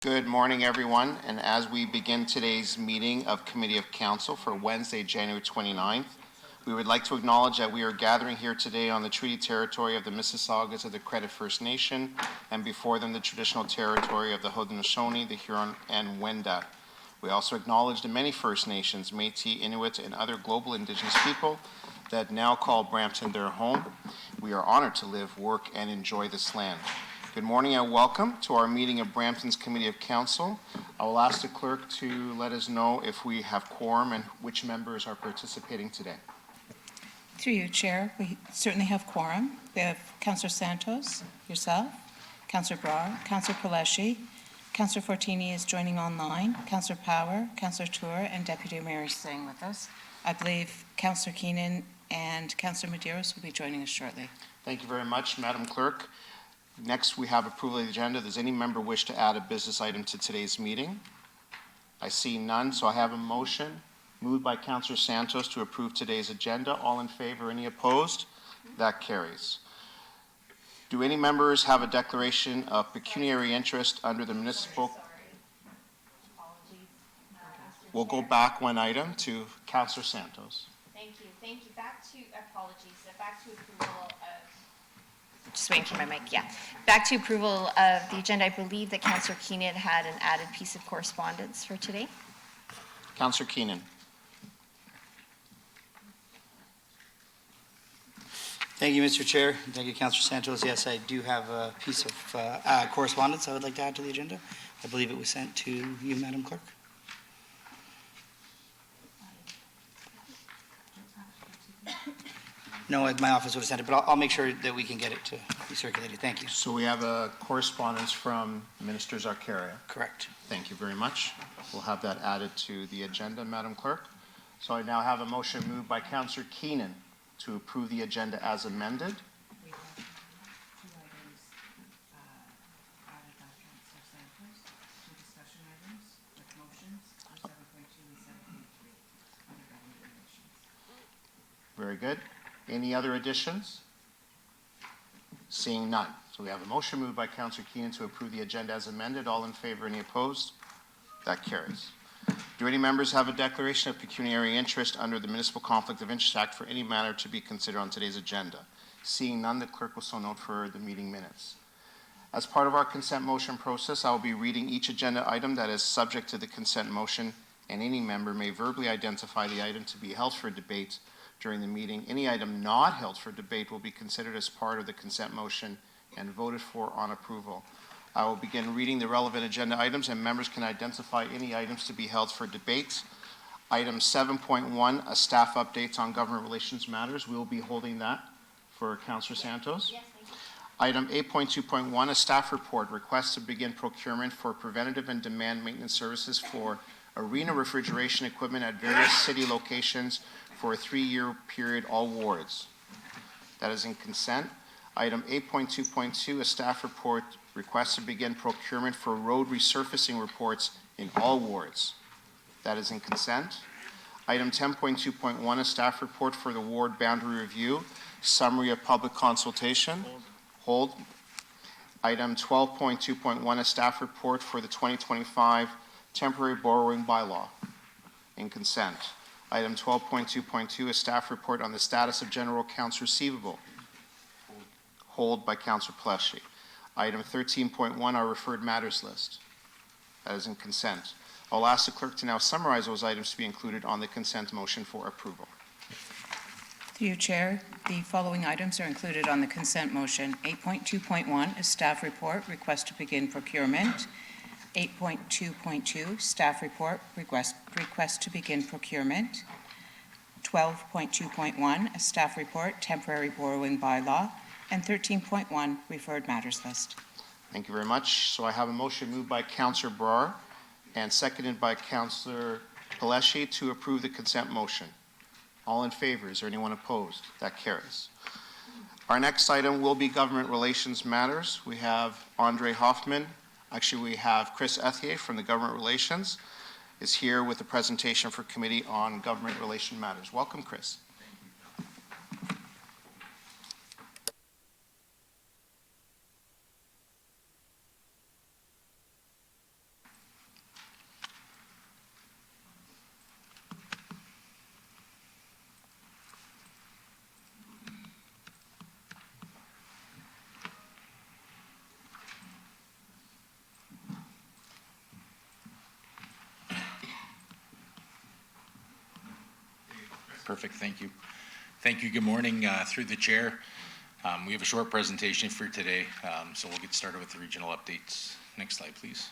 Good morning, everyone. And as we begin today's meeting of Committee of Council for Wednesday, January 29th, we would like to acknowledge that we are gathering here today on the treaty territory of the Mississaugas of the Credit First Nation, and before them the traditional territory of the Haudenosaunee, the Huron, and Wendat. We also acknowledge the many First Nations, Métis, Inuit, and other global Indigenous people that now call Brampton their home. We are honored to live, work, and enjoy this land. Good morning and welcome to our meeting of Brampton's Committee of Council. I will ask the clerk to let us know if we have quorum and which members are participating today. Through you, Chair, we certainly have quorum. We have Councillor Santos, yourself, Councillor Brar, Councillor Peleschi, Councillor Fortini is joining online, Councillor Power, Councillor Tour, and Deputy Mayor is staying with us. I believe Councillor Keenan and Councillor Medeiros will be joining us shortly. Thank you very much, Madam Clerk. Next, we have approval of the agenda. Does any member wish to add a business item to today's meeting? I see none, so I have a motion moved by Councillor Santos to approve today's agenda. All in favor? Any opposed? That carries. Do any members have a declaration of pecuniary interest under the municipal? We'll go back one item to Councillor Santos. Thank you. Back to approval of, just waiting for my mic, yeah. Back to approval of the agenda. I believe that Councillor Keenan had an added piece of correspondence for today. Councillor Keenan. Thank you, Mr. Chair. Thank you, Councillor Santos. Yes, I do have a piece of correspondence I would like to add to the agenda. I believe it was sent to you, Madam Clerk. No, my office would have sent it, but I'll make sure that we can get it to be circulated. Thank you. So we have a correspondence from Minister Zarkaria. Correct. Thank you very much. We'll have that added to the agenda, Madam Clerk. So I now have a motion moved by Councillor Keenan to approve the agenda as amended. We have two items added by Councillor Santos, two discussion items with motions for 7.2 and 7.3 under government relations. Very good. Any other additions? Seeing none. So we have a motion moved by Councillor Keenan to approve the agenda as amended. All in favor? Any opposed? That carries. Do any members have a declaration of pecuniary interest under the Municipal Conflict of Interest Act for any matter to be considered on today's agenda? Seeing none, the clerk will so note for the meeting minutes. As part of our consent motion process, I will be reading each agenda item that is subject to the consent motion, and any member may verbally identify the item to be held for debate during the meeting. Any item not held for debate will be considered as part of the consent motion and voted for on approval. I will begin reading the relevant agenda items, and members can identify any items to be held for debate. Item 7.1, a staff updates on government relations matters. We will be holding that for Councillor Santos. Yes, thank you. Item 8.2.1, a staff report, request to begin procurement for preventative and demand maintenance services for arena refrigeration equipment at various city locations for a 3-year period, all wards. That is in consent. Item 8.2.2, a staff report, request to begin procurement for road resurfacing reports in all wards. That is in consent. Item 10.2.1, a staff report for the ward boundary review, summary of public consultation. Hold. Item 12.2.1, a staff report for the 2025 temporary borrowing bylaw. In consent. Item 12.2.2, a staff report on the status of general accounts receivable. Hold by Councillor Peleschi. Item 13.1, our referred matters list. That is in consent. I'll ask the clerk to now summarize those items to be included on the consent motion for approval. Through you, Chair, the following items are included on the consent motion. 8.2.1, a staff report, request to begin procurement. 8.2.2, staff report, request to begin procurement. 12.2.1, a staff report, temporary borrowing bylaw. And 13.1, referred matters list. Thank you very much. So I have a motion moved by Councillor Brar and seconded by Councillor Peleschi to approve the consent motion. All in favor? Is there anyone opposed? That carries. Our next item will be government relations matters. We have Andre Hoffman. Actually, we have Chris Ethier from the Government Relations is here with a presentation for Committee on Government Relation Matters. Welcome, Chris. Perfect, thank you. Thank you, good morning. Through the chair, we have a short presentation for today, so we'll get started with the regional updates. Next slide, please.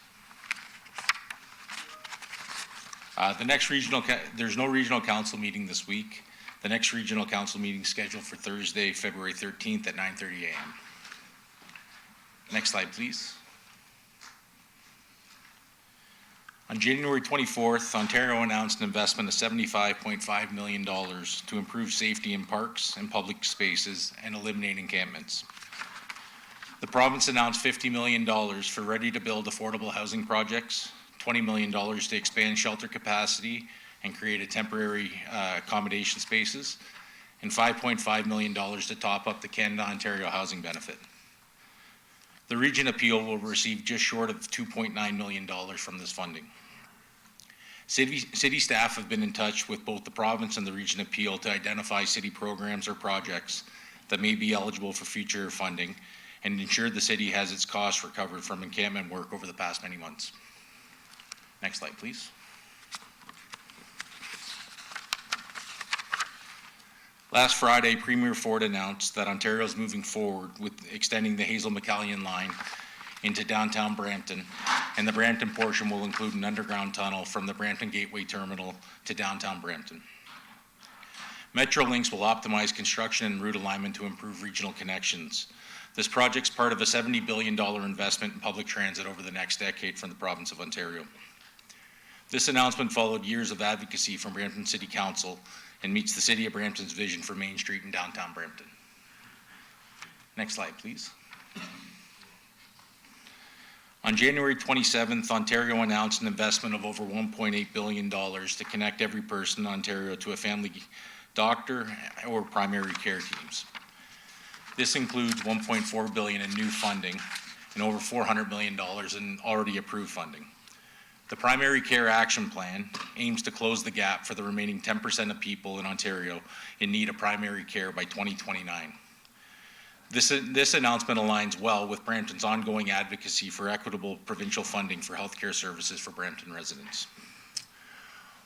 There's no regional council meeting this week. The next regional council meeting is scheduled for Thursday, February 13th at 9:30 a.m. Next slide, please. On January 24th, Ontario announced an investment of $75.5 million to improve safety in parks and public spaces and eliminate encampments. The province announced $50 million for ready-to-build affordable housing projects, $20 million to expand shelter capacity and create a temporary accommodation spaces, and $5.5 million to top up the Canada-Ontario housing benefit. The Region Appeal will receive just short of $2.9 million from this funding. City staff have been in touch with both the province and the Region Appeal to identify city programs or projects that may be eligible for future funding and ensure the city has its costs recovered from encampment work over the past many months. Next slide, please. Last Friday, Premier Ford announced that Ontario is moving forward with extending the Hazel-McCallion line into downtown Brampton, and the Brampton portion will include an underground tunnel from the Brampton Gateway Terminal to downtown Brampton. Metrolinx will optimize construction and route alignment to improve regional connections. This project's part of a $70 billion investment in public transit over the next decade from the province of Ontario. This announcement followed years of advocacy from Brampton City Council and meets the City of Brampton's vision for Main Street in downtown Brampton. Next slide, please. On January 27th, Ontario announced an investment of over $1.8 billion to connect every person in Ontario to a family doctor or primary care teams. This includes $1.4 billion in new funding and over $400 million in already approved funding. The Primary Care Action Plan aims to close the gap for the remaining 10% of people in Ontario in need of primary care by 2029. This announcement aligns well with Brampton's ongoing advocacy for equitable provincial funding for healthcare services for Brampton residents.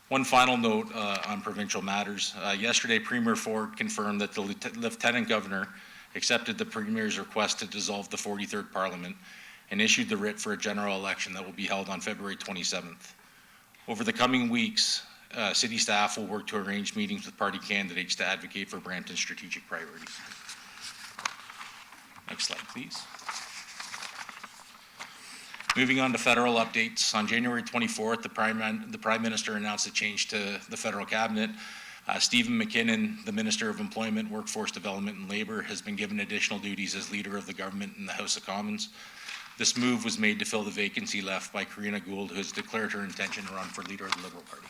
One final note on provincial matters. Yesterday, Premier Ford confirmed that the Lieutenant Governor accepted the Premier's request to dissolve the 43rd Parliament and issued the writ for a general election that will be held on February 27th. Over the coming weeks, City staff will work to arrange meetings with party candidates to advocate for Brampton's strategic priorities. Next slide, please. Moving on to federal updates. On January 24th, the Prime Minister announced a change to the federal cabinet. Stephen McKinnon, the Minister of Employment, Workforce Development and Labor, has been given additional duties as Leader of the Government in the House of Commons. This move was made to fill the vacancy left by Karina Gould, who has declared her intention to run for Leader of the Liberal Party.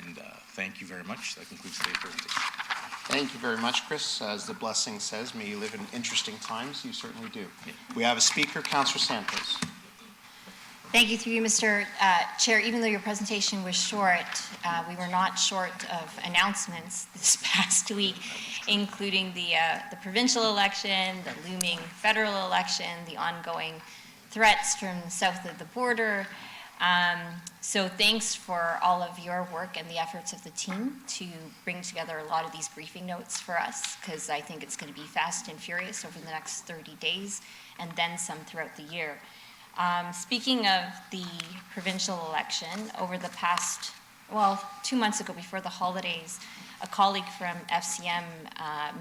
And thank you very much. That concludes today's presentation. Thank you very much, Chris. As the blessing says, may you live in interesting times. You certainly do. We have a speaker, Councillor Santos. Thank you through you, Mr. Chair. Even though your presentation was short, we were not short of announcements this past week, including the provincial election, the looming federal election, the ongoing threats from south of the border. So thanks for all of your work and the efforts of the team to bring together a lot of these briefing notes for us, because I think it's going to be fast and furious over the next 30 days and then some throughout the year. Speaking of the provincial election, over the past, 2 months ago before the holidays, a colleague from FCM,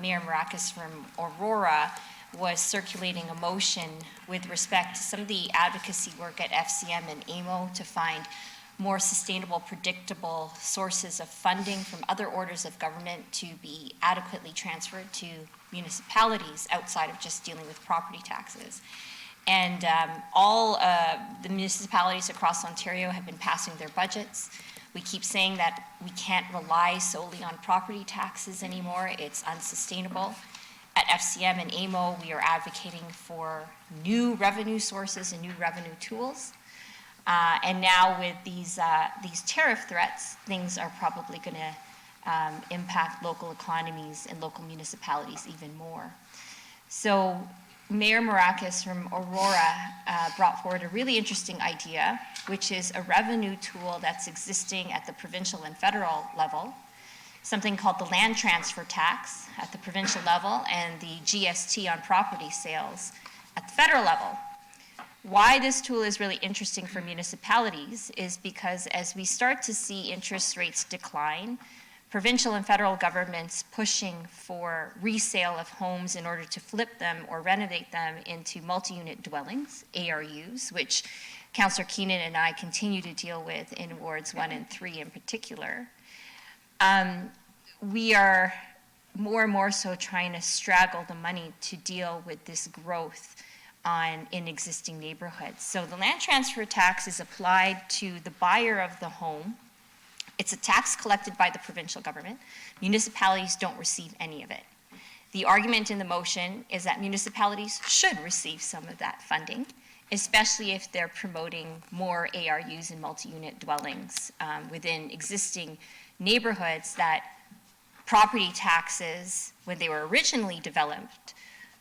Mayor Marakis from Aurora, was circulating a motion with respect to some of the advocacy work at FCM and AMO to find more sustainable, predictable sources of funding from other orders of government to be adequately transferred to municipalities outside of just dealing with property taxes. And all the municipalities across Ontario have been passing their budgets. We keep saying that we can't rely solely on property taxes anymore. It's unsustainable. At FCM and AMO, we are advocating for new revenue sources and new revenue tools. And now with these tariff threats, things are probably going to impact local economies and local municipalities even more. So Mayor Maracas from Aurora brought forward a really interesting idea, which is a revenue tool that's existing at the provincial and federal level, something called the land transfer tax at the provincial level and the GST on property sales at the federal level. Why this tool is really interesting for municipalities is because as we start to see interest rates decline, provincial and federal governments pushing for resale of homes in order to flip them or renovate them into multi-unit dwellings, ARUs, which Councillor Keenan and I continue to deal with in wards 1 and 3 in particular. We are more and more so trying to straggle the money to deal with this growth in existing neighborhoods. So the land transfer tax is applied to the buyer of the home. It's a tax collected by the provincial government. Municipalities don't receive any of it. The argument in the motion is that municipalities should receive some of that funding, especially if they're promoting more ARUs and multi-unit dwellings within existing neighborhoods that property taxes, when they were originally developed,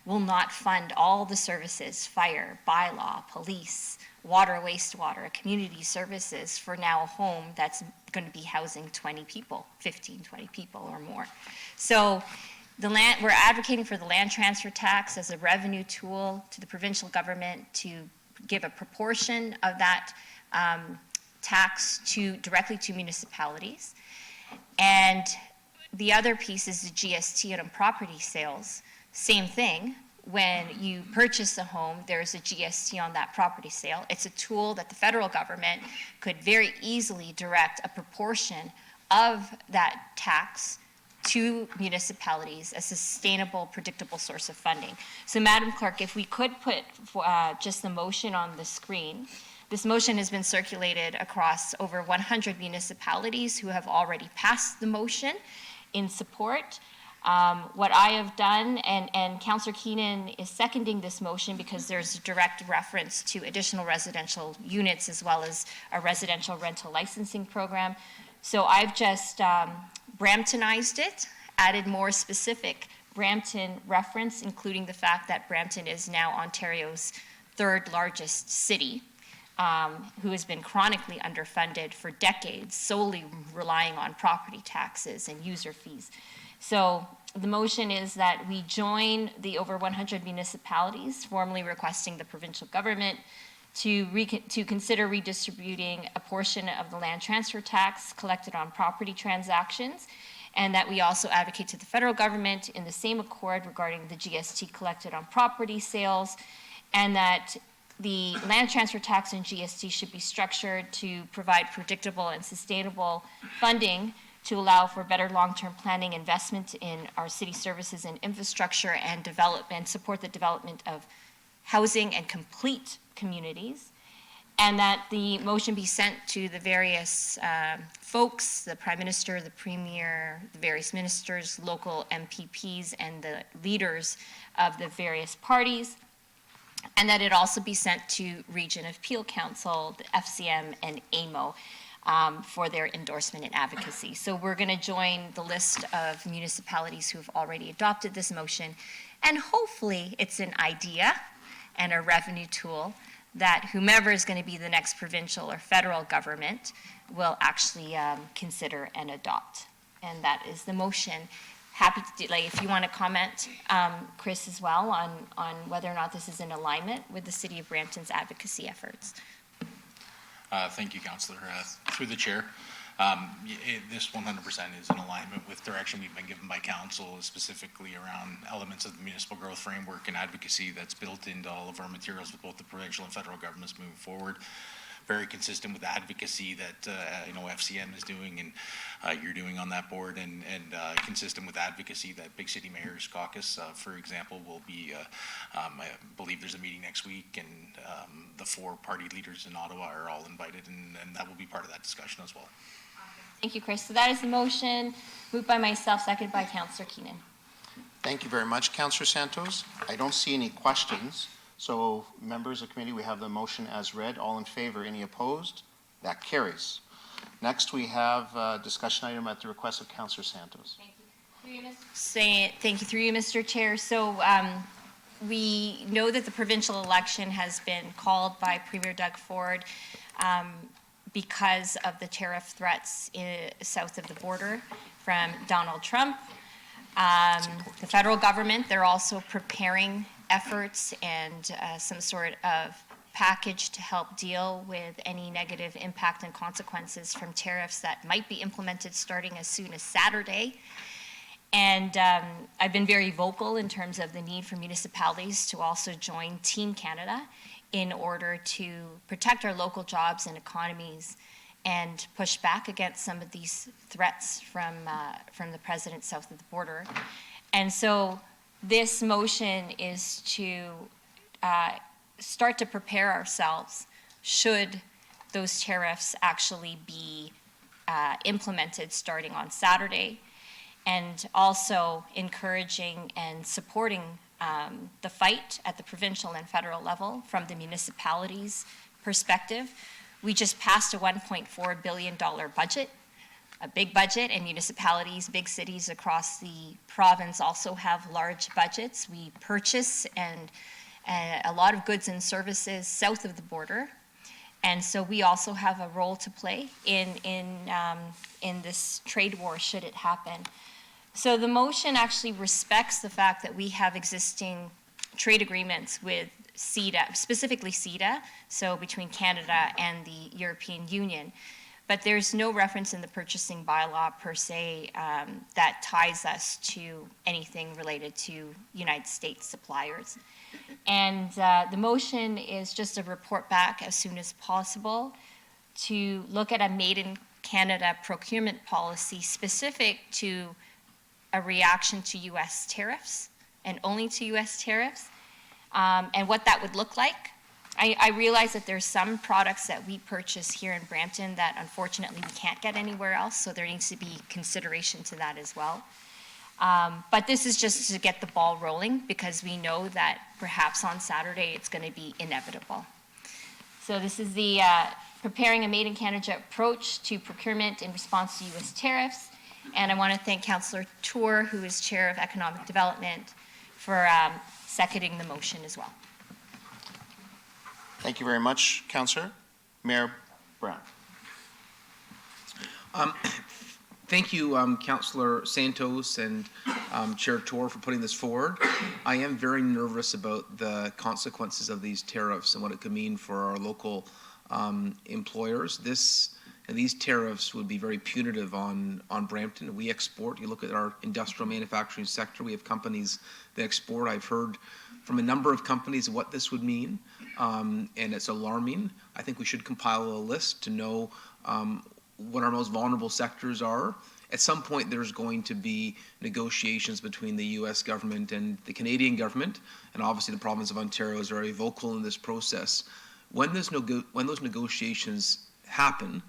will not fund all the services, fire, bylaw, police, water, wastewater, community services for now a home that's going to be housing 20 people, 15, 20 people or more. So we're advocating for the land transfer tax as a revenue tool to the provincial government to give a proportion of that tax directly to municipalities. And the other piece is the GST on property sales. Same thing. When you purchase a home, there's a GST on that property sale. It's a tool that the federal government could very easily direct a proportion of that tax to municipalities, a sustainable, predictable source of funding. So, Madam Clerk, if we could put just the motion on the screen. This motion has been circulated across over 100 municipalities who have already passed the motion in support. What I have done, and Councillor Keenan is seconding this motion because there's a direct reference to additional residential units as well as a residential rental licensing program. So I've just Bramptonized it, added more specific Brampton reference, including the fact that Brampton is now Ontario's third largest city, who has been chronically underfunded for decades, solely relying on property taxes and user fees. So the motion is that we join the over 100 municipalities formally requesting the provincial government to consider redistributing a portion of the land transfer tax collected on property transactions, and that we also advocate to the federal government in the same accord regarding the GST collected on property sales, and that the land transfer tax and GST should be structured to provide predictable and sustainable funding to allow for better long-term planning, investment in our city services and infrastructure, and support the development of housing and complete communities, and that the motion be sent to the various folks, the Prime Minister, the Premier, the various ministers, local MPPs, and the leaders of the various parties, and that it also be sent to Region of Peel Council, the FCM, and AMO, for their endorsement and advocacy. So we're going to join the list of municipalities who have already adopted this motion, and hopefully it's an idea and a revenue tool that whomever is going to be the next provincial or federal government will actually consider and adopt. And that is the motion. Happy to do, if you want to comment, Chris, as well, on whether or not this is in alignment with the City of Brampton's advocacy efforts. Thank you, Councillor. Through the chair, this 100% is in alignment with direction we've been given by Council, specifically around elements of the municipal growth framework and advocacy that's built into all of our materials with both the provincial and federal governments moving forward. Very consistent with the advocacy that FCM is doing and you're doing on that board, and consistent with advocacy that Big City Mayors Caucus, for example, will be. I believe there's a meeting next week, and the 4 party leaders in Ottawa are all invited, and that will be part of that discussion as well. Thank you, Chris. So that is the motion, moved by myself, seconded by Councillor Keenan. Thank you very much, Councillor Santos. I don't see any questions. So, members of the committee, we have the motion as read. All in favor, any opposed? That carries. Next, we have a discussion item at the request of Councillor Santos. Thank you. Through you, Mr. Chair. So, we know that the provincial election has been called by Premier Doug Ford because of the tariff threats south of the border from Donald Trump. The federal government, they're also preparing efforts and some sort of package to help deal with any negative impact and consequences from tariffs that might be implemented starting as soon as Saturday. And I've been very vocal in terms of the need for municipalities to also join Team Canada in order to protect our local jobs and economies and push back against some of these threats from the president south of the border. And so this motion is to start to prepare ourselves should those tariffs actually be implemented starting on Saturday, and also encouraging and supporting the fight at the provincial and federal level from the municipalities' perspective. We just passed a $1.4 billion budget, a big budget, and municipalities, big cities across the province also have large budgets. We purchase a lot of goods and services south of the border, and so we also have a role to play in this trade war should it happen. So the motion actually respects the fact that we have existing trade agreements with CETA, specifically CETA, so between Canada and the European Union. But there's no reference in the purchasing bylaw per se that ties us to anything related to United States suppliers. And the motion is just a report back as soon as possible to look at a Made in Canada procurement policy specific to a reaction to U.S. tariffs and only to U.S. tariffs, and what that would look like. I realize that there's some products that we purchase here in Brampton that unfortunately we can't get anywhere else, so there needs to be consideration to that as well. But this is just to get the ball rolling because we know that perhaps on Saturday it's going to be inevitable. So this is the preparing a Made in Canada approach to procurement in response to U.S. tariffs. And I want to thank Councillor Tour, who is Chair of Economic Development, for seconding the motion as well. Thank you very much, Councillor. Mayor Brown. Thank you, Councillor Santos and Chair Tour for putting this forward. I am very nervous about the consequences of these tariffs and what it could mean for our local employers. These tariffs would be very punitive on Brampton. We export. You look at our industrial manufacturing sector, we have companies that export. I've heard from a number of companies what this would mean, and it's alarming. I think we should compile a list to know what our most vulnerable sectors are. At some point, there's going to be negotiations between the U.S. government and the Canadian government, and obviously the province of Ontario is very vocal in this process. When those negotiations happen,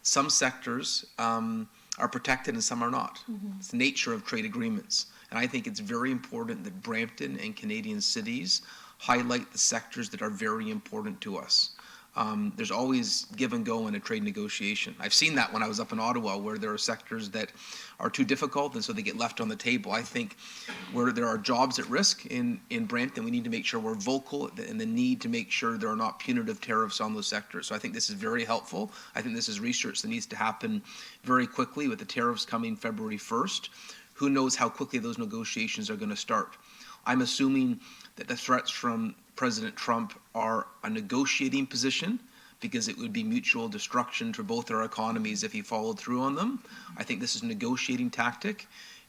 some sectors are protected and some are not. It's the nature of trade agreements. And I think it's very important that Brampton and Canadian cities highlight the sectors that are very important to us. There's always give and go in a trade negotiation. I've seen that when I was up in Ottawa, where there are sectors that are too difficult, and so they get left on the table. I think where there are jobs at risk in Brampton, we need to make sure we're vocal in the need to make sure there are not punitive tariffs on those sectors. So I think this is very helpful. I think this is research that needs to happen very quickly with the tariffs coming February 1st. Who knows how quickly those negotiations are going to start. I'm assuming that the threats from President Trump are a negotiating position because it would be mutual destruction for both our economies if he followed through on them. I think this is a negotiating tactic,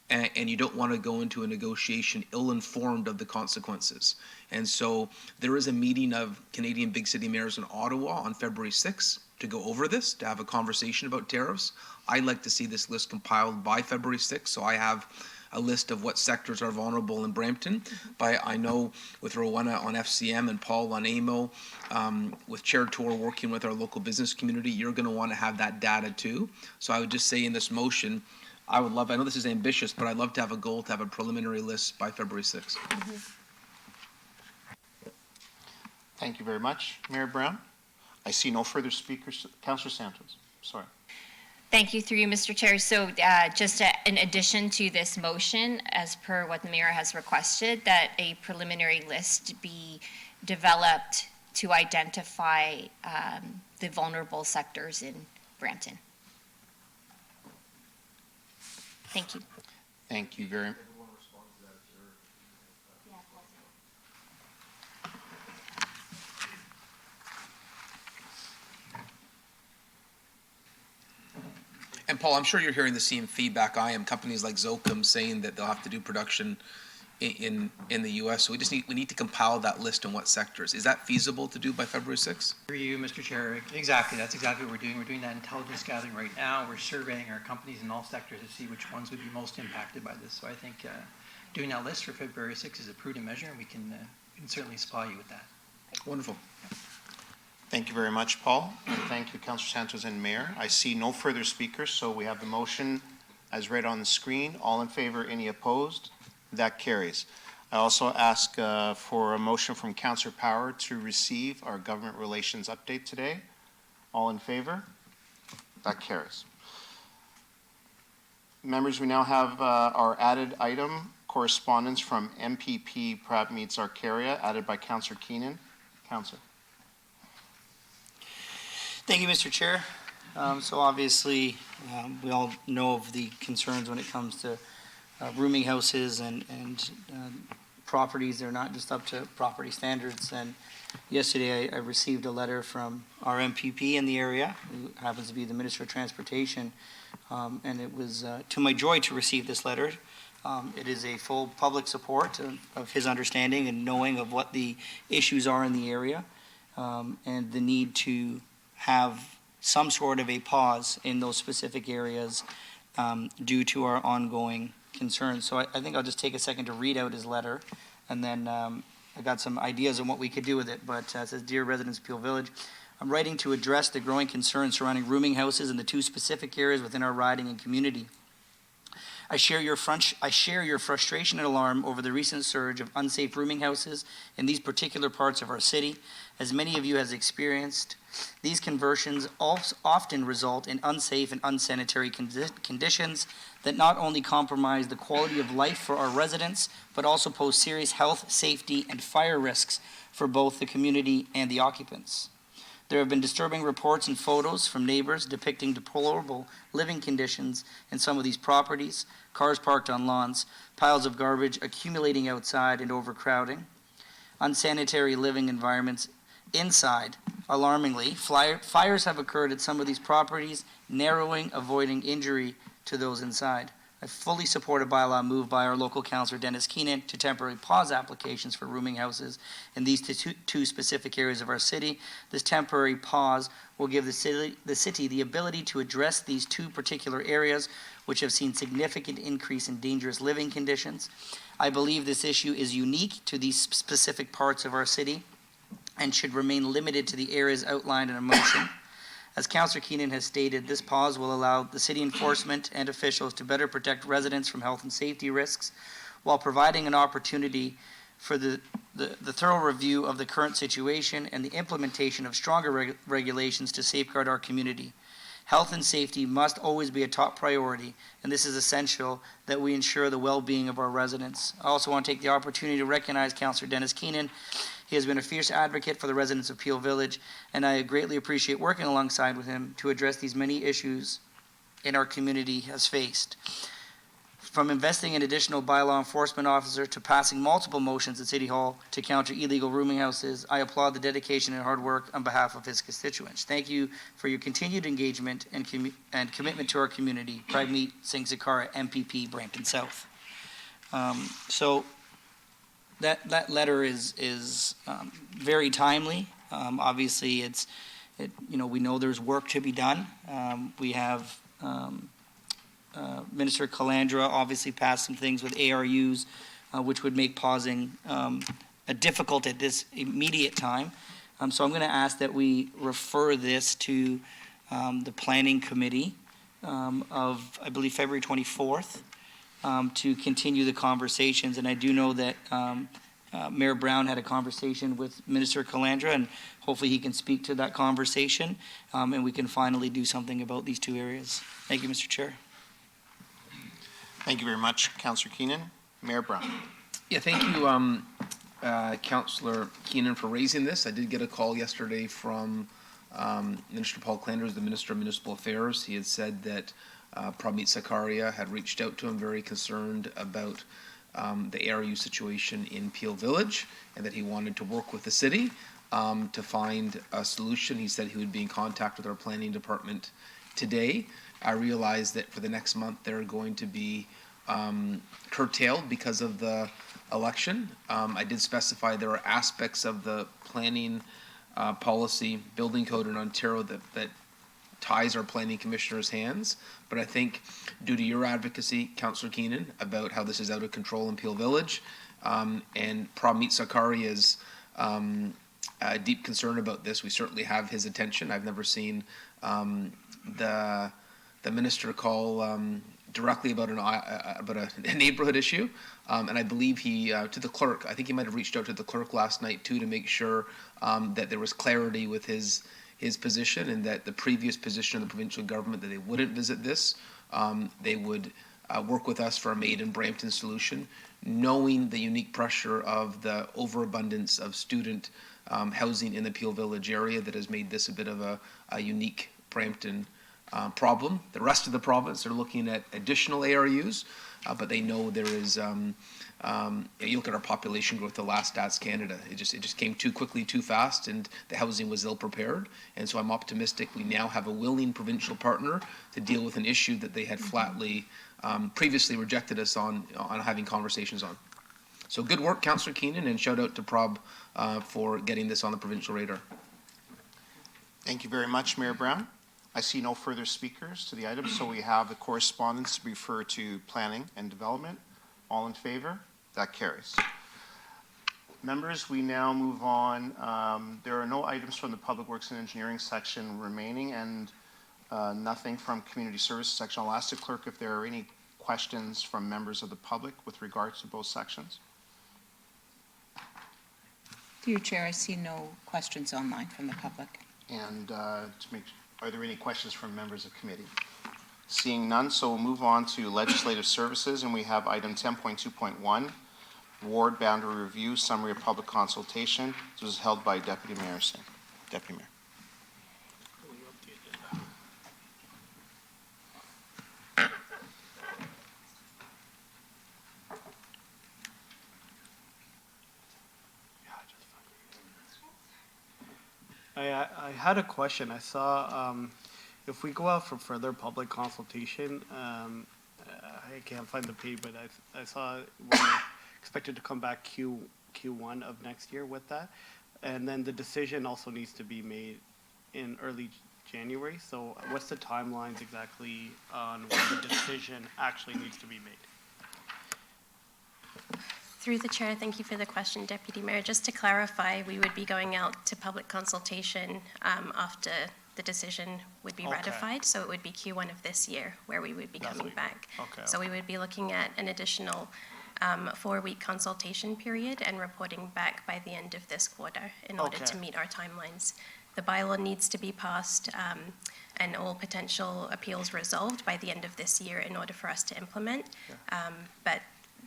and you don't want to go into a negotiation ill-informed of the consequences. And so there is a meeting of Canadian big city mayors in Ottawa on February 6th to go over this, to have a conversation about tariffs. I'd like to see this list compiled by February 6th, so I have a list of what sectors are vulnerable in Brampton. But I know with Rowena on FCM and Paul on AMO, with Chair Tour working with our local business community, you're going to want to have that data too. So I would just say in this motion, I know this is ambitious, but I'd love to have a goal to have a preliminary list by February 6th. Thank you very much, Mayor Brown. I see no further speakers. Councillor Santos, sorry. Thank you, through you, Mr. Chair. So just in addition to this motion, as per what the mayor has requested, that a preliminary list be developed to identify the vulnerable sectors in Brampton. Thank you. Thank you very much. And Paul, I'm sure you're hearing the same feedback I am. Companies like Zocum saying that they'll have to do production in the U.S. So we need to compile that list on what sectors. Is that feasible to do by February 6th? Through you, Mr. Chair, exactly. That's exactly what we're doing. We're doing that intelligence gathering right now. We're surveying our companies in all sectors to see which ones would be most impacted by this. So I think doing that list for February 6th is a prudent measure, and we can certainly supply you with that. Wonderful. Thank you very much, Paul, and thank you, Councillor Santos and Mayor. I see no further speakers, so we have the motion as read on the screen. All in favor, any opposed? That carries. I also ask for a motion from Councillor Power to receive our government relations update today. All in favor? That carries. Members, we now have our added item, correspondence from MPP Pratt Meets Arcaria, added by Councillor Keenan. Councillor. Thank you, Mr. Chair. So obviously, we all know of the concerns when it comes to rooming houses and properties. They're not just up to property standards. And yesterday, I received a letter from our MPP in the area, who happens to be the Minister of Transportation, and it was to my joy to receive this letter. It is a full public support of his understanding and knowing of what the issues are in the area, and the need to have some sort of a pause in those specific areas due to our ongoing concerns. So I think I'll just take a second to read out his letter, and then I got some ideas on what we could do with it. But it says, "Dear residents of Peel Village, I'm writing to address the growing concerns surrounding rooming houses in the two specific areas within our riding and community. I share your frustration and alarm over the recent surge of unsafe rooming houses in these particular parts of our city. As many of you has experienced, these conversions often result in unsafe and unsanitary conditions that not only compromise the quality of life for our residents, but also pose serious health, safety, and fire risks for both the community and the occupants. There have been disturbing reports and photos from neighbors depicting deplorable living conditions in some of these properties, cars parked on lawns, piles of garbage accumulating outside and overcrowding, unsanitary living environments inside. Alarmingly, fires have occurred at some of these properties, narrowing, avoiding injury to those inside. I fully support a bylaw move by our local councillor Dennis Keenan to temporarily pause applications for rooming houses in these two specific areas of our city. This temporary pause will give the city the ability to address these two particular areas which have seen significant increase in dangerous living conditions. I believe this issue is unique to these specific parts of our city and should remain limited to the areas outlined in a motion. As Councillor Keenan has stated, this pause will allow the city enforcement and officials to better protect residents from health and safety risks while providing an opportunity for the thorough review of the current situation and the implementation of stronger regulations to safeguard our community. Health and safety must always be a top priority, and this is essential that we ensure the well-being of our residents. I also want to take the opportunity to recognize Councillor Dennis Keenan. He has been a fierce advocate for the residents of Peel Village, and I greatly appreciate working alongside with him to address these many issues in our community has faced. From investing in additional bylaw enforcement officer to passing multiple motions at City Hall to counter illegal rooming houses, I applaud the dedication and hard work on behalf of his constituents. Thank you for your continued engagement and commitment to our community. Pride Meet Singh Zakara, MPP, Brampton South. So that letter is very timely. Obviously, we know there's work to be done. We have Minister Calandra obviously passed some things with ARUs, which would make pausing difficult at this immediate time. So I'm going to ask that we refer this to the Planning Committee of, I believe, February 24th to continue the conversations. And I do know that Mayor Brown had a conversation with Minister Calandra, and hopefully he can speak to that conversation, and we can finally do something about these two areas. Thank you, Mr. Chair. Thank you very much, Councillor Keenan. Mayor Brown. Yeah, thank you, Councillor Keenan, for raising this. I did get a call yesterday from Minister Paul Calandra, the Minister of Municipal Affairs. He had said that Pramit Sakaria had reached out to him, very concerned about the ARU situation in Peel Village, and that he wanted to work with the city to find a solution. He said he would be in contact with our planning department today. I realize that for the next month they're going to be curtailed because of the election. I did specify there are aspects of the planning policy, building code in Ontario that ties our planning commissioner's hands. But I think due to your advocacy, Councillor Keenan, about how this is out of control in Peel Village, and Pramit Sakaria's deep concern about this, we certainly have his attention. I've never seen the minister call directly about a neighborhood issue, and I believe he to the clerk. I think he might have reached out to the clerk last night too to make sure that there was clarity with his position, and that the previous position of the provincial government that they wouldn't visit this. They would work with us for a Made in Brampton solution, knowing the unique pressure of the overabundance of student housing in the Peel Village area that has made this a bit of a unique Brampton problem. The rest of the province are looking at additional ARUs, but they know there is, you look at our population growth, the last Stats Canada, it just came too quickly, too fast, and the housing was ill prepared. And so I'm optimistic we now have a willing provincial partner to deal with an issue that they had flatly previously rejected us on having conversations on. So good work, Councillor Keenan, and shout out to Prob for getting this on the provincial radar. Thank you very much, Mayor Brown. I see no further speakers to the item, so we have the correspondence to refer to planning and development. All in favor? That carries. Members, we now move on. There are no items from the Public Works and Engineering section remaining, and nothing from Community Services section. I'll ask the clerk if there are any questions from members of the public with regards to both sections. Through your chair, I see no questions online from the public. And are there any questions from members of committee? Seeing none, so we'll move on to legislative services, and we have item 10.2.1, ward boundary review, summary of public consultation. This was held by Deputy Mayor Singh. Deputy Mayor. I had a question. I saw if we go out for further public consultation, I can't find the page, but I saw we're expected to come back Q1 of next year with that, and then the decision also needs to be made in early January. So what's the timelines exactly on when the decision actually needs to be made? Through the chair, thank you for the question, Deputy Mayor. Just to clarify, we would be going out to public consultation after the decision would be ratified. So it would be Q1 of this year where we would be coming back. So we would be looking at an additional 4-week consultation period and reporting back by the end of this quarter in order to meet our timelines. The bylaw needs to be passed and all potential appeals resolved by the end of this year in order for us to implement. But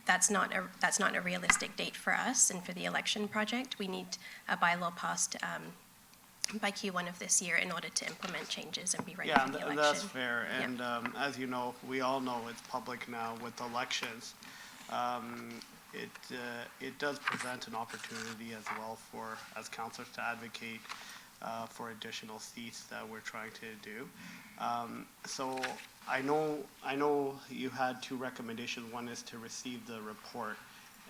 that's not a realistic date for us, and for the election project, we need a bylaw passed by Q1 of this year in order to implement changes and be ready for the election. Yeah, that's fair. And as you know, we all know it's public now with elections. It does present an opportunity as well for, as councillors, to advocate for additional seats that we're trying to do. So I know you had 2 recommendations. One is to receive the report,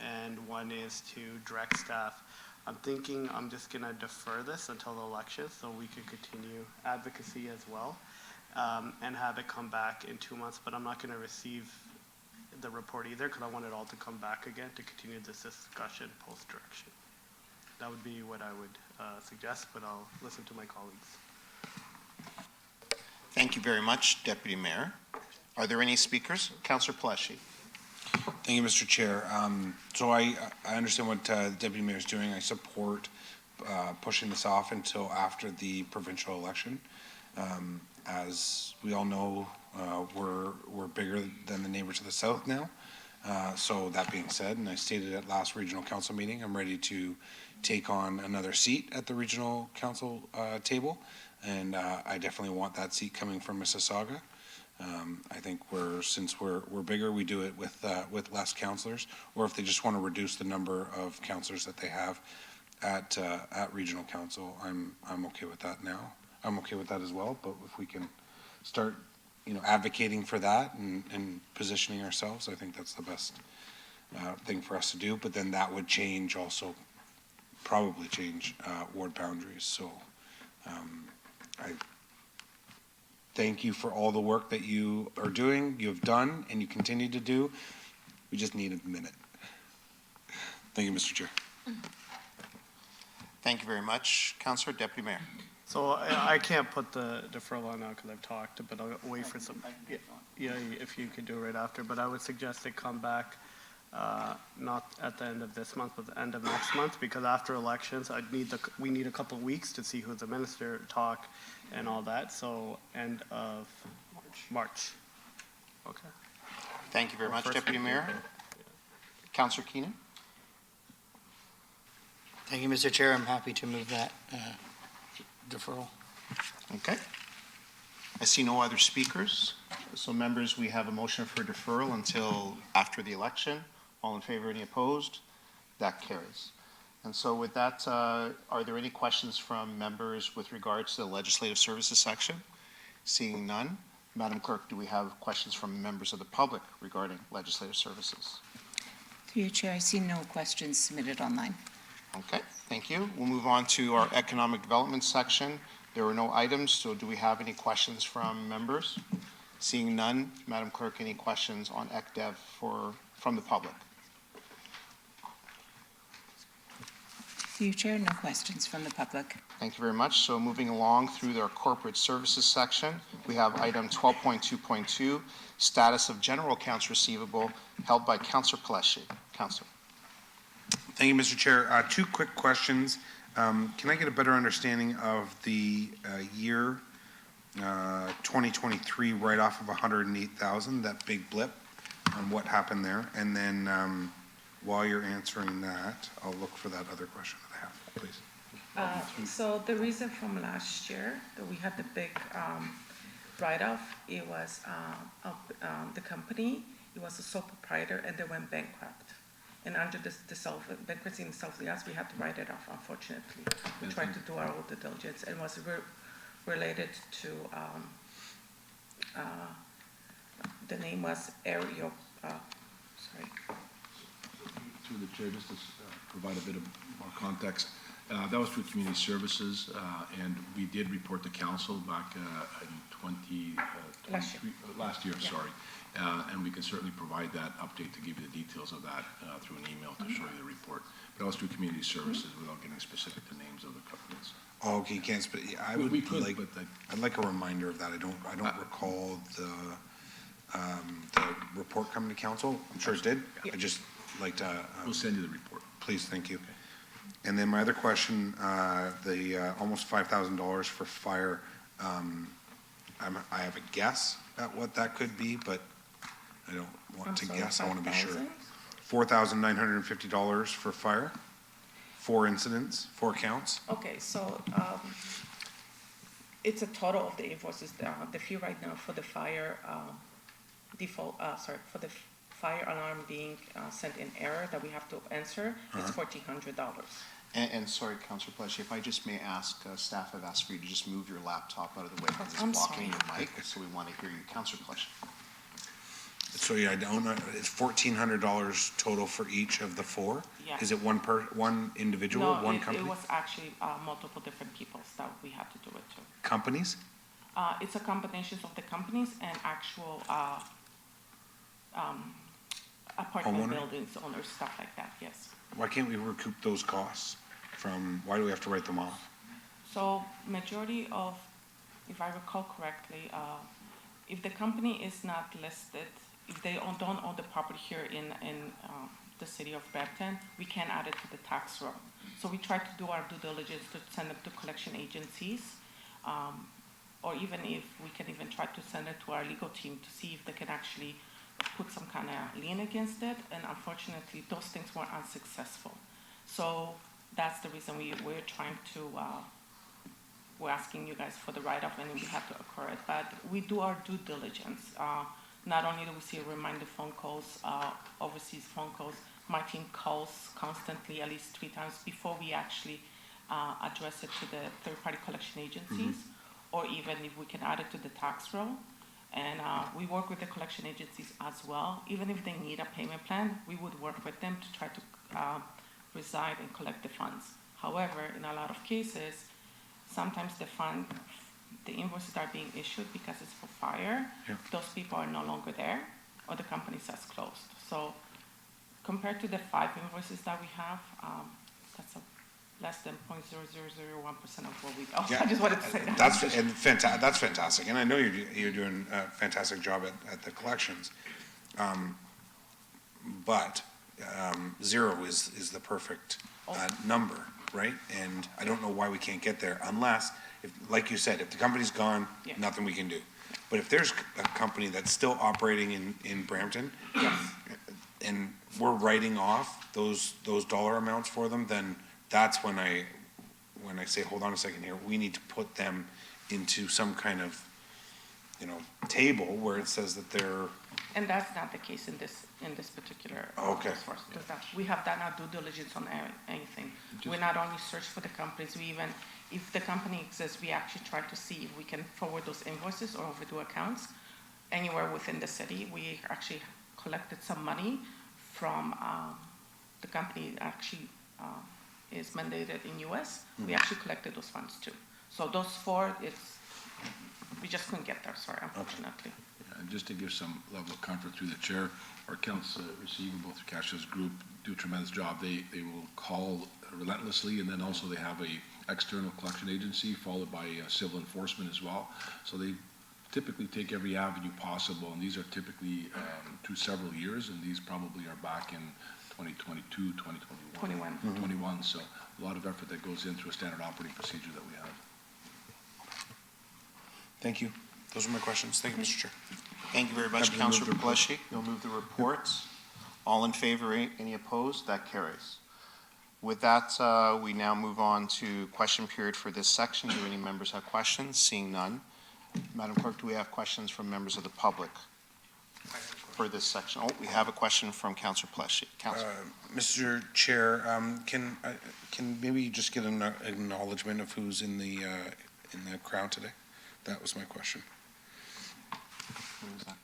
and one is to direct staff. I'm thinking I'm just going to defer this until the election so we can continue advocacy as well, and have it come back in 2 months. But I'm not going to receive the report either, because I want it all to come back again to continue this discussion post-direction. That would be what I would suggest, but I'll listen to my colleagues. Thank you very much, Deputy Mayor. Are there any speakers? Councillor Palashi. Thank you, Mr. Chair. So I understand what the Deputy Mayor is doing. I support pushing this off until after the provincial election. As we all know, we're bigger than the neighbor to the south now. So that being said, and I stated at last regional council meeting, I'm ready to take on another seat at the regional council table. And I definitely want that seat coming from Mississauga. I think since we're bigger, we do it with less councillors, or if they just want to reduce the number of councillors that they have at regional council, I'm okay with that now. I'm okay with that as well, but if we can start, advocating for that and positioning ourselves, I think that's the best thing for us to do. But then that would probably change ward boundaries. So I thank you for all the work that you are doing, you have done, and you continue to do. We just need a minute. Thank you, Mr. Chair. Thank you very much. Councillor, Deputy Mayor. So I can't put the deferral on now because I've talked, but I'll wait for some, yeah, if you could do it right after. But I would suggest they come back, not at the end of this month, but the end of next month, because after elections, we need a couple of weeks to see who the minister talk and all that. So end of March. Okay. Thank you very much, First Deputy week, Mayor. okay. Councillor Keenan. Thank you, Mr. Chair. I'm happy to move that deferral. Okay. I see no other speakers. So members, we have a motion for deferral until after the election. All in favor, any opposed? That carries. And so with that, are there any questions from members with regards to the legislative services section? Seeing none, Madam Clerk, do we have questions from members of the public regarding legislative services? Through you, Chair, I see no questions submitted online. Okay, thank you. We'll move on to our economic development section. There were no items, so do we have any questions from members? Seeing none, Madam Clerk, any questions on ECDev from the public? Through you, Chair, no questions from the public. Thank you very much. So moving along through our corporate services section, we have item 12.2.2, status of general accounts receivable held by Councillor Pelletier. Councillor. Thank you, Mr. Chair. Two quick questions. Can I get a better understanding of the year 2023 write-off of 108,000, that big blip, on what happened there? And then while you're answering that, I'll look for that other question that I have, please. So the reason from last year that we had the big write-off, it was the company, it was a sole proprietor, and they went bankrupt. And under the bankruptcy and self-lias, we had to write it off, unfortunately. We tried to do our own due diligence, and was related to, the name was Aereo, sorry. Through the chair, just to provide a bit of more context, that was through community services, and we did report to council back in last year, Yeah. sorry. And we can certainly provide that update to give you the details of that through an email to show you the report. But that was through community services without getting specific to names of the companies. Oh, okay, you can't. I would We could, like. but I'd like a reminder of that. I don't recall the report coming to council. I'm sure it did. I just like to. We'll send you the report. Please, thank you. And then my other question, the almost $5,000 for fire. I have a guess at what that could be, but I don't want to guess. I want to be sure. $4,950 for fire, 4 incidents, 4 counts. Okay, so it's a total of the invoices. The fee right now for the fire for the fire alarm being sent in error that we have to answer is $1,400. And sorry, Councillor Pelletier, if I just may ask, staff have asked for you to just move your laptop out of the way because it's I'm blocking sorry. your mic, so we want to hear you. Councillor Pelletier. So yeah, I don't know. It's $1,400 total for each of the 4. Yes. Is it one individual, one it company? was actually multiple different people that we had to do it to. Companies? It's a combination of the companies and actual apartment Homeowner? buildings, owners, stuff like that, yes. Why can't we recoup those costs from? Why do we have to write them off? So majority of, if I recall correctly, if the company is not listed if they don't own the property here in the city of Brampton, we can add it to the tax roll. So we try to do our due diligence to send them to collection agencies, or even if we can even try to send it to our legal team to see if they can actually put some kind of lien against it, and unfortunately, those things were unsuccessful. So that's the reason we're trying to, we're asking you guys for the write-off, and we have to occur it. But we do our due diligence. Not only do we see reminder phone calls, overseas phone calls, my team calls constantly, at least 3 times before we actually address it to the third-party collection agencies, or even if we can add it to the tax roll. And we work with the collection agencies as well. Even if they need a payment plan, we would work with them to try to reside and collect the funds. However, in a lot of cases, sometimes the invoices are being issued because it's for fire. Yeah. Those people are no longer there, or the company says closed. So compared to the 5 invoices that we have, that's less than 0.0001% of what we owe. Yeah. I just wanted to say that. That's fantastic, and I know you're doing a fantastic job at the collections. But 0 is the perfect number, right? And I don't know why we can't get there unless, if, like you said, if the company's gone, Yeah. nothing we can do. But if there's a company that's still operating in Brampton, and we're writing off those dollar amounts for them, then that's when I say, hold on a second here, we need to put them into some kind of, table where it says that they're. And that's not the case in this particular. Okay. Source. We have done our due diligence on anything. We not only search for the companies, we even, if the company exists, we actually try to see if we can forward those invoices or overdue accounts anywhere within the city. We actually collected some money from the company that actually is mandated in US. We actually collected those funds too. So those 4, we just couldn't get there, sorry, unfortunately. And just to give some level of comfort through the chair, our accounts receivable through Cashless Group do a tremendous job. They will call relentlessly, and then also they have a external collection agency followed by civil enforcement as well. So they typically take every avenue possible, and these are typically through several years, and these probably are back in 2022, 2021. 21, so a lot of effort that goes in through a standard operating procedure that we have. Thank you. Those are my questions. Thank you, Mr. Chair. Thank you very much, Councilor Pleshy. You'll move the reports. All in favor, any opposed? That carries. With that, we now move on to question period for this section. Do any members have questions? Seeing none. Madam Clerk, do we have questions from members of the public for this section? Oh, we have a question from Councilor Pleshy. Councilor. Mr. Chair, can maybe you just get an acknowledgement of who's in the crowd today? That was my question. Who is that?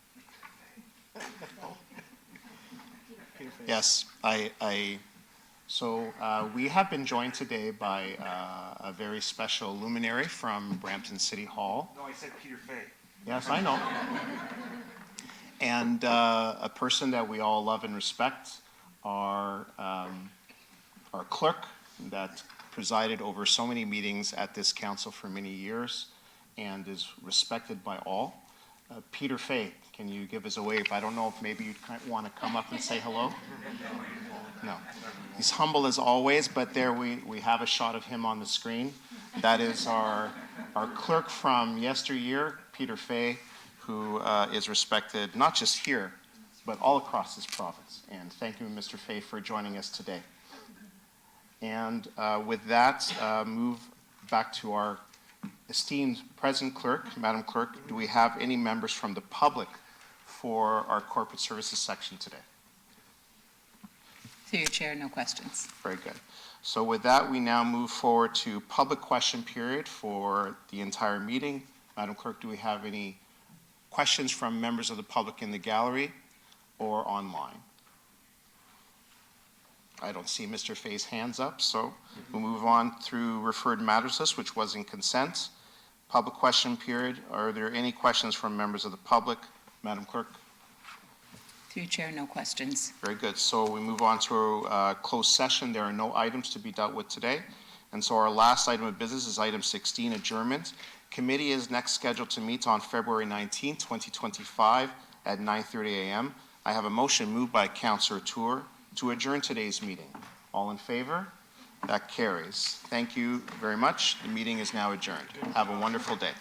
Yes, so we have been joined today by a very special luminary from Brampton City Hall. No, I said Peter Fay. Yes, I know. And a person that we all love and respect, our clerk that presided over so many meetings at this council for many years and is respected by all. Peter Fay, can you give us a wave? I don't know if maybe you want to come up and say hello? No. He's humble as always, but there we have a shot of him on the screen. That is our clerk from yesteryear, Peter Fay, who is respected not just here, but all across this province. And thank you, Mr. Fay, for joining us today. And with that, move back to our esteemed present clerk. Madam Clerk, do we have any members from the public for our corporate services section today? Through your chair, no questions. Very good. So with that, we now move forward to public question period for the entire meeting. Madam Clerk, do we have any questions from members of the public in the gallery or online? I don't see Mr. Fay's hands up, so we'll move on through referred matters list, which was in consent. Public question period. Are there any questions from members of the public? Madam Clerk? Through your chair, no questions. Very good. So we move on to closed session. There are no items to be dealt with today. And so our last item of business is item 16, adjournment. Committee is next scheduled to meet on February 19, 2025 at 9:30 a.m. I have a motion moved by Councillor Tour to adjourn today's meeting. All in favor? That carries. Thank you very much. The meeting is now adjourned. Have a wonderful day.